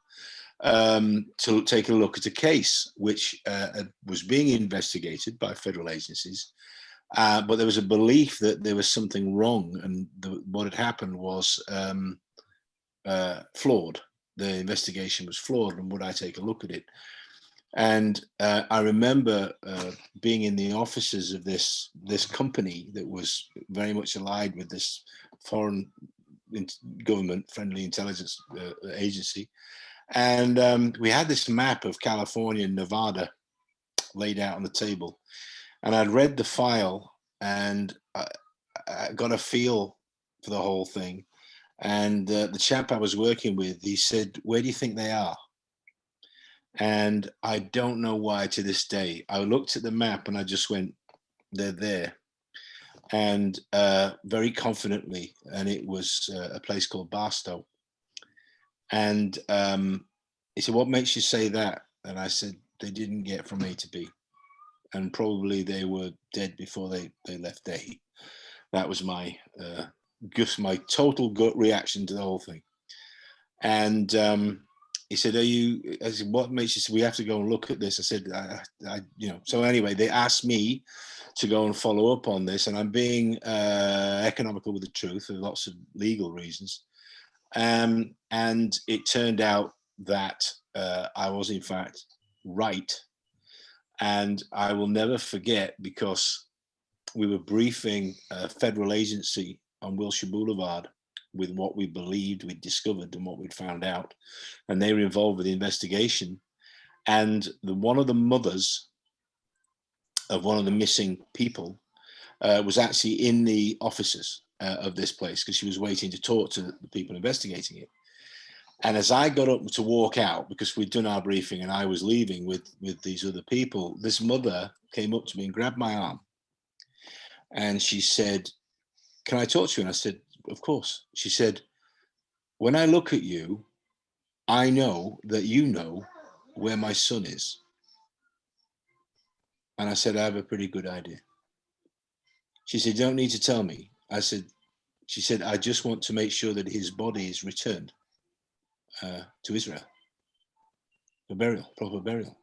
to take a look at a case which was being investigated by federal agencies. But there was a belief that there was something wrong, and what had happened was flawed. The investigation was flawed, and would I take a look at it? And I remember being in the offices of this company that was very much allied with this foreign government friendly intelligence agency, and we had this map of California and Nevada laid out on the table. And I'd read the file, and I got a feel for the whole thing. And the chap I was working with, he said, where do you think they are? And I don't know why to this day. I looked at the map and I just went, they're there. And very confidently, and it was a place called Barstow. And he said, what makes you say that? And I said, they didn't get from A to B. And probably they were dead before they left A. That was my total gut reaction to the whole thing. And he said, I said, what makes you say we have to go and look at this? I said, so anyway, they asked me to go and follow up on this, and I'm being economical with the truth for lots of legal reasons. And it turned out that I was in fact right. And I will never forget, because we were briefing a federal agency on Wilshire Boulevard with what we believed we'd discovered and what we'd found out. And they were involved with the investigation. And one of the mothers of one of the missing people was actually in the offices of this place, because she was waiting to talk to the people investigating it. And as I got up to walk out, because we'd done our briefing and I was leaving with these other people, this mother came up to me and grabbed my arm. And she said, can I talk to you? And I said, of course. She said, when I look at you, I know that you know where my son is. And I said, I have a pretty good idea. She said, you don't need to tell me. She said, I just want to make sure that his body is returned to Israel for burial, proper burial.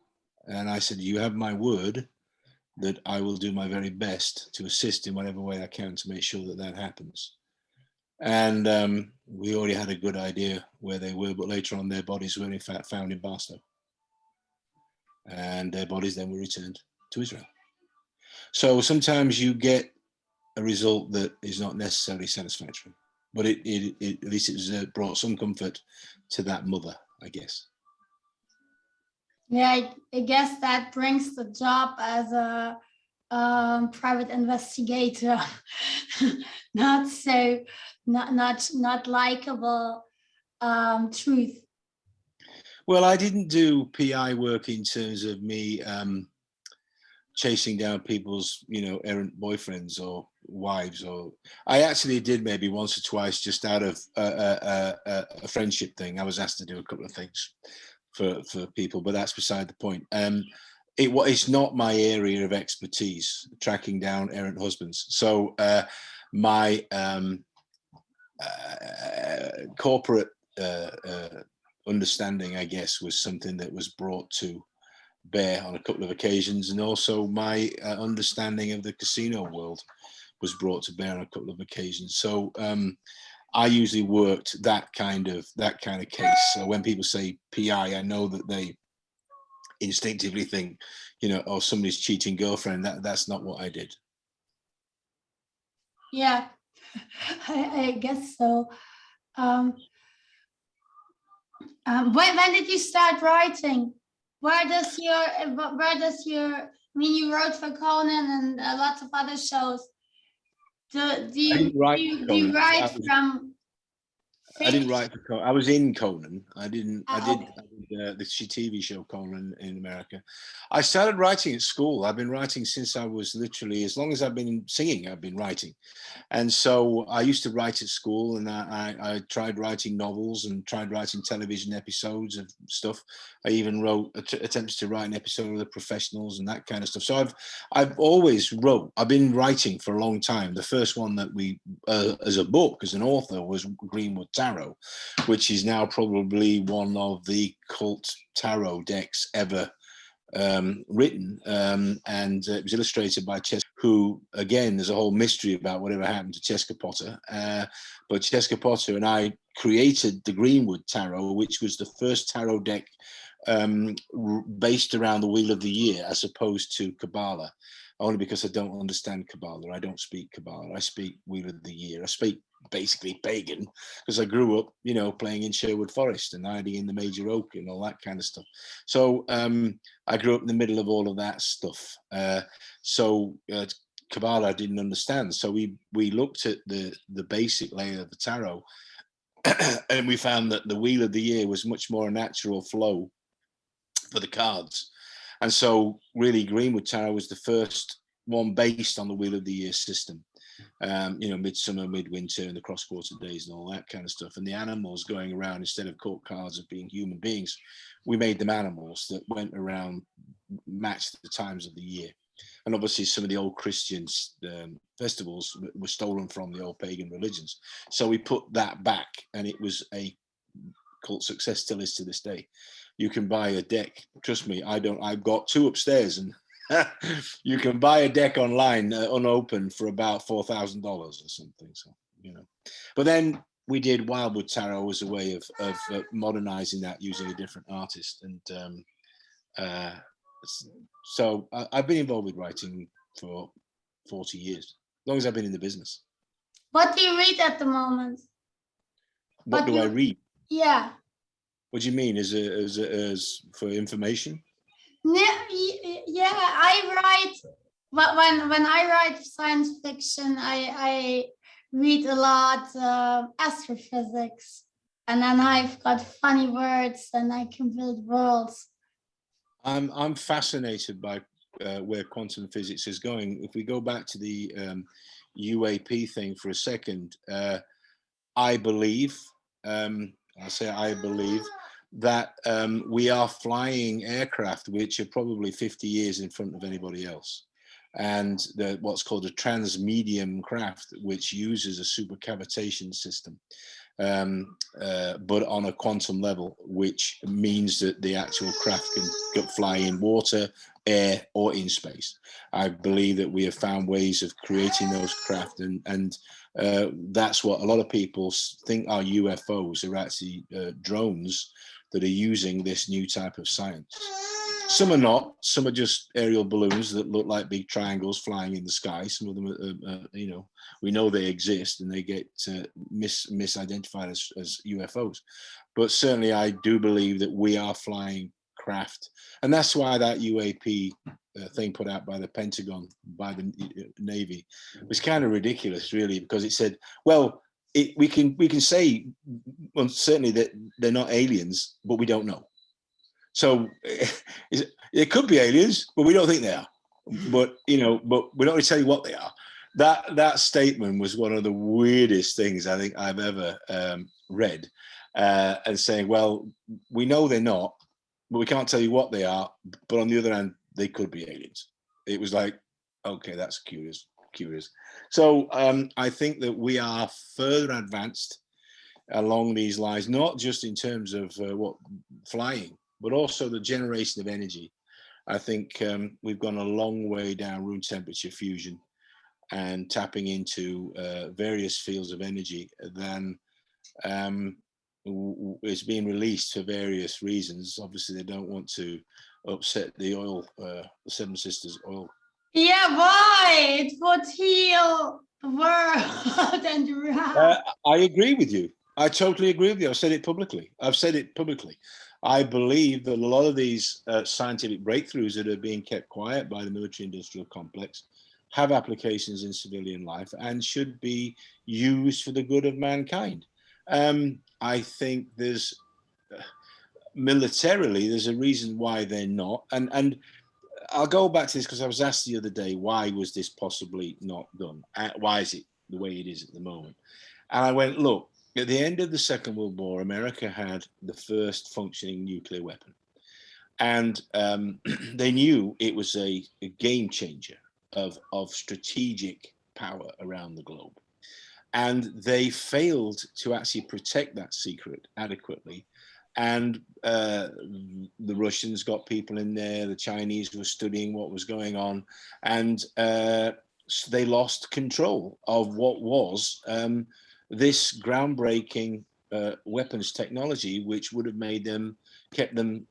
And I said, you have my word that I will do my very best to assist in whatever way I can to make sure that that happens. And we already had a good idea where they were, but later on their bodies were in fact found in Barstow. and their bodies then were returned to Israel. So sometimes you get a result that is not necessarily satisfactory, but at least it's brought some comfort to that mother, I guess. Yeah, I guess that brings the job as a private investigator not so not likable truth. Well, I didn't do PI work in terms of me chasing down people's, errant boyfriends or wives, or I actually did maybe once or twice just out of a friendship thing. I was asked to do a couple of things for people, but that's beside the point. It's not my area of expertise, tracking down errant husbands. So my corporate understanding, I guess, was something that was brought to bear on a couple of occasions, and also my understanding of the casino world was brought to bear on a couple of occasions. So I usually worked that kind of case. So when people say PI, I know that they instinctively think, oh, somebody's cheating girlfriend. That's not what I did. Yeah, I guess so. When did you start writing? Where does your, I mean, you wrote for Conan and lots of other shows. Do you write from I didn't write for Conan. I was in Conan. I did the TV show Conan in America. I started writing at school. I've been writing since I was literally, as long as I've been singing, I've been writing. And so I used to write at school, and I tried writing novels and tried writing television episodes of stuff. I even wrote, attempted to write an episode of The Professionals and that kind of stuff. So I've always wrote. I've been writing for a long time. The first one that we, as a book, as an author, was Greenwood Tarot, which is now probably one of the cult tarot decks ever written, and it was illustrated by Cheska, who, again, there's a whole mystery about whatever happened to Cheska Potter, but Cheska Potter and I created the Greenwood Tarot, which was the first tarot deck based around the Wheel of the Year, as opposed to Kabbalah, only because I don't understand Kabbalah. I don't speak Kabbalah. I speak Wheel of the Year. I speak basically pagan, because I grew up, playing in Sherwood Forest and hiding in the Major Oak and all that kind of stuff. So I grew up in the middle of all of that stuff. Kabbalah I didn't understand. So we looked at the basic layer of the tarot, and we found that the Wheel of the Year was much more a natural flow for the cards. And so really Greenwood Tarot was the first one based on the Wheel of the Year system. Midsummer, midwinter, and the cross-quarter days and all that kind of stuff. And the animals going around, instead of court cards of being human beings, we made them animals that went around, matched the times of the year. And obviously some of the old Christian festivals were stolen from the old pagan religions. So we put that back, and it was a cult success, still is to this day. You can buy a deck, trust me, I've got two upstairs, and you can buy a deck online unopened for about $4,000 or something. So, but then we did Wildwood Tarot as a way of modernizing that using a different artist. And so I've been involved with writing for 40 years, as long as I've been in the business. What do you read at the moment? What do I read? Yeah. What do you mean? As for information? Yeah, I write, but when I write science fiction, I read a lot astrophysics, and then I've got funny words, and I can build worlds. I'm fascinated by where quantum physics is going. If we go back to the UAP thing for a second, I believe, I believe that we are flying aircraft which are probably 50 years in front of anybody else. And what's called a transmedium craft, which uses a supercavitation system, but on a quantum level, which means that the actual craft can fly in water, air, or in space. I believe that we have found ways of creating those craft, and that's what a lot of people think are UFOs. Are actually drones that are using this new type of science. Some are not. Some are just aerial balloons that look like big triangles flying in the sky. Some of them, you know, we know they exist and they get misidentified as UFOs. But certainly, I do believe that we are flying craft, and that's why that UAP thing put out by the Pentagon, by the Navy, was kind of ridiculous, really, because it said, well, we can say, well, certainly that they're not aliens, but we don't know. So it could be aliens, but we don't think they are. But you know, but we're not going to tell you what they are. That statement was one of the weirdest things I think I've ever read, and saying, well, we know they're not, but we can't tell you what they are. But on the other hand, they could be aliens. It was like, okay, that's curious. So I think that we are further advanced along these lines, not just in terms of what flying, but also the generation of energy. I think we've gone a long way down room temperature fusion and tapping into various fields of energy than is being released for various reasons. Obviously, they don't want to upset the oil, the Seven Sisters oil. Yeah, why? It would heal the world and I agree with you. I totally agree with you. I've said it publicly. I believe that a lot of these scientific breakthroughs that are being kept quiet by the military-industrial complex have applications in civilian life and should be used for the good of mankind. I think there's militarily, there's a reason why they're not. And I'll go back to this because I was asked the other day, why was this possibly not done? Why is it the way it is at the moment? And I went, look, at the end of the Second World War, America had the first functioning nuclear weapon. And they knew it was a game changer of strategic power around the globe. And they failed to actually protect that secret adequately. And the Russians got people in there, the Chinese were studying what was going on, and they lost control of what was this groundbreaking weapons technology, which would have made them, kept them,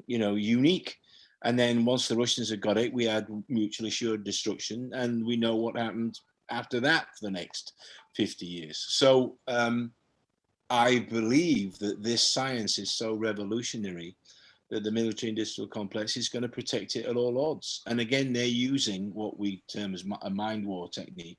you know, unique. And then once the Russians had got it, we had mutually assured destruction, and we know what happened after that for the next 50 years. So I believe that this science is so revolutionary that the military-industrial complex is going to protect it at all odds. And again, they're using what we term as a mind war technique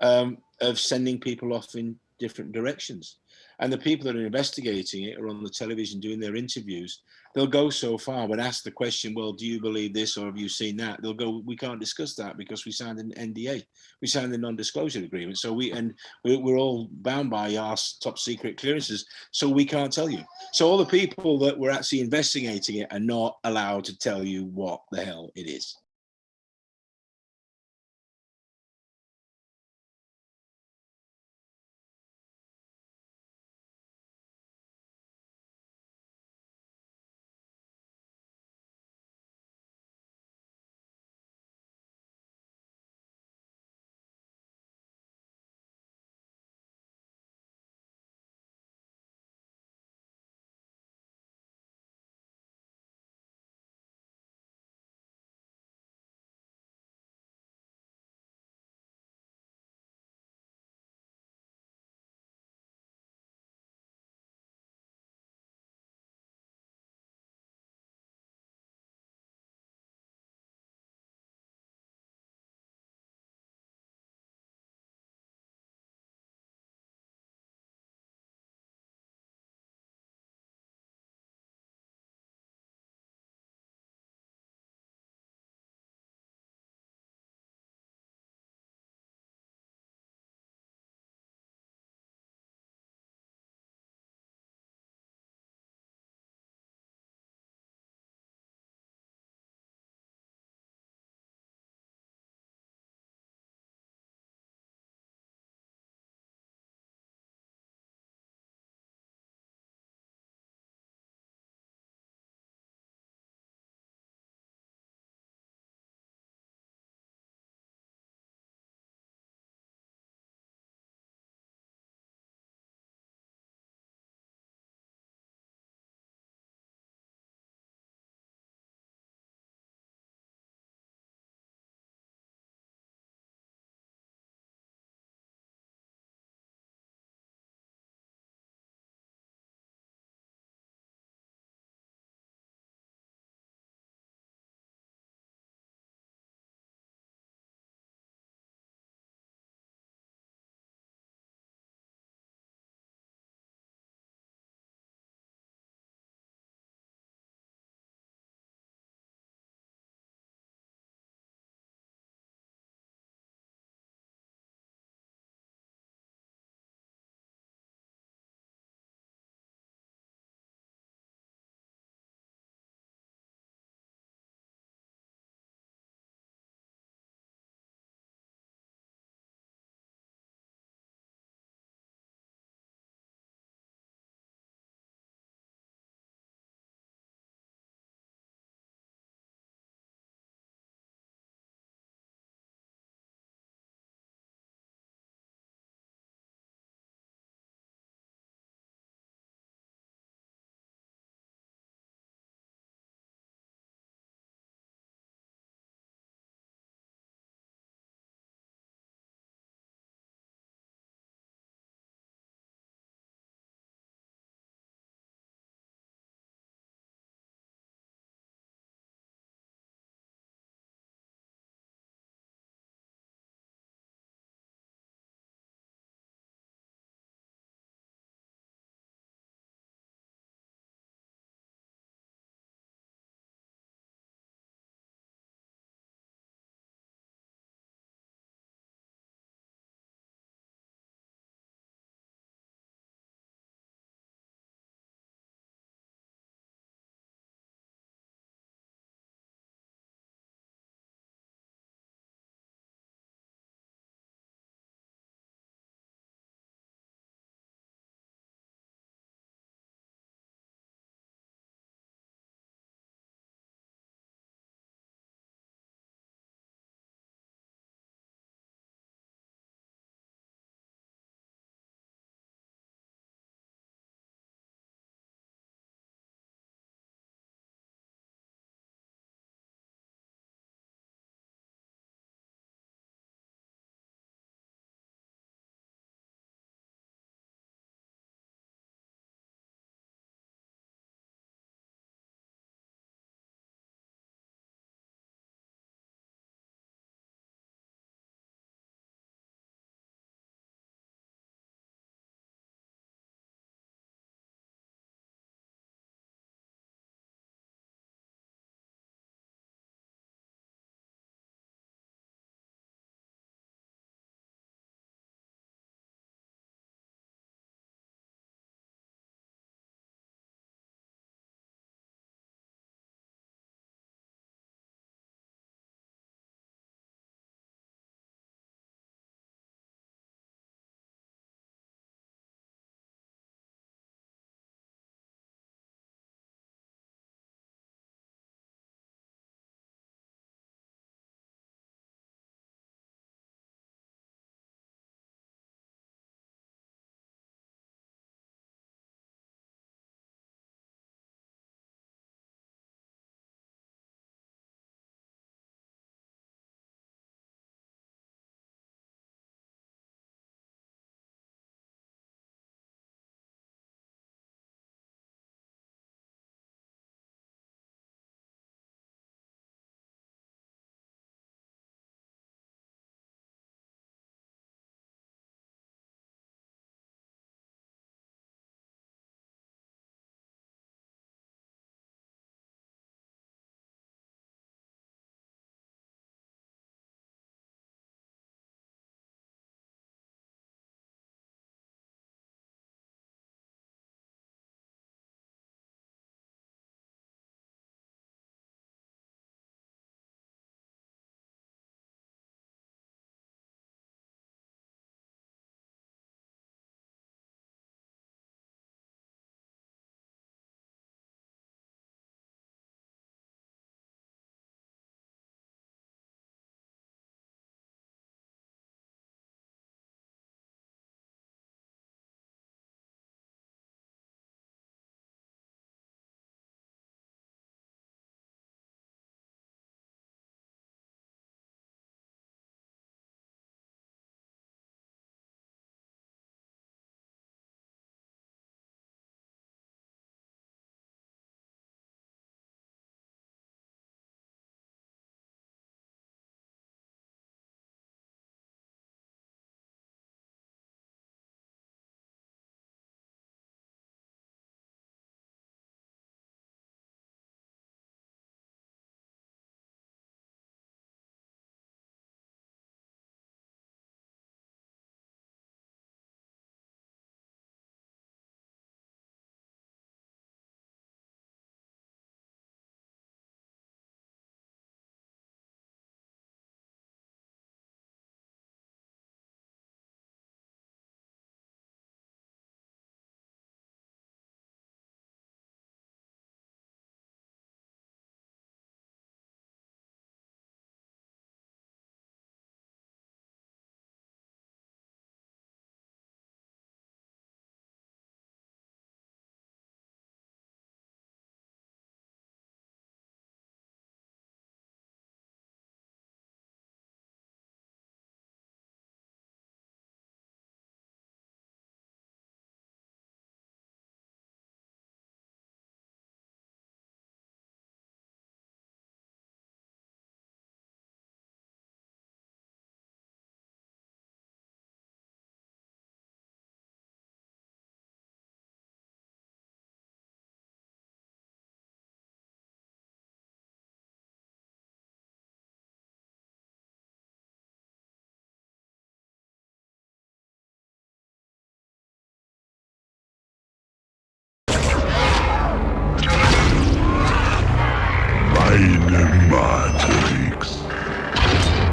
of sending people off in different directions. And the people that are investigating it are on the television doing their interviews. They'll go so far, but ask the question, well, do you believe this or have you seen that? They'll go, we can't discuss that because we signed an NDA. We signed a non-disclosure agreement. So we're all bound by our top secret clearances. So we can't tell you. So all the people that were actually investigating it are not allowed to tell you what the hell it is.